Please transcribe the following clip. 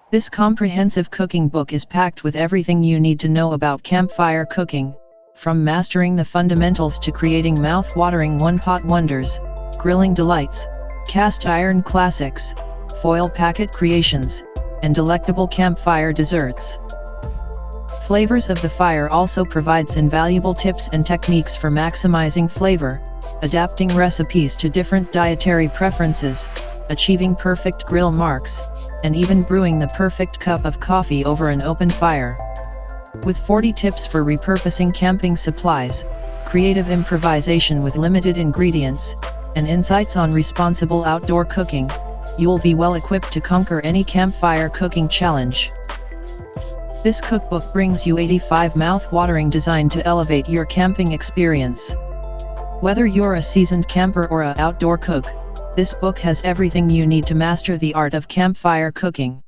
This comprehensive cooking book is packed with everything you need to know about campfire cooking, from mastering the fundamentals to creating mouth-watering one-pot wonders, grilling delights, cast iron classics, foil packet creations, and delectable campfire desserts. Flavors of the Fire also provides invaluable tips and techniques for maximizing flavor, adapting recipes to different dietary preferences, achieving perfect grill marks, and even brewing the perfect cup of coffee over an open fire. With 40 tips for repurposing camping supplies, creative improvisation with limited ingredients, and insights on responsible outdoor cooking, you will be well equipped to conquer any campfire cooking challenge. This cookbook brings you 85 mouth-watering designed to elevate your camping experience. Whether you're a seasoned camper or an outdoor cook, this book has everything you need to master the art of campfire cooking.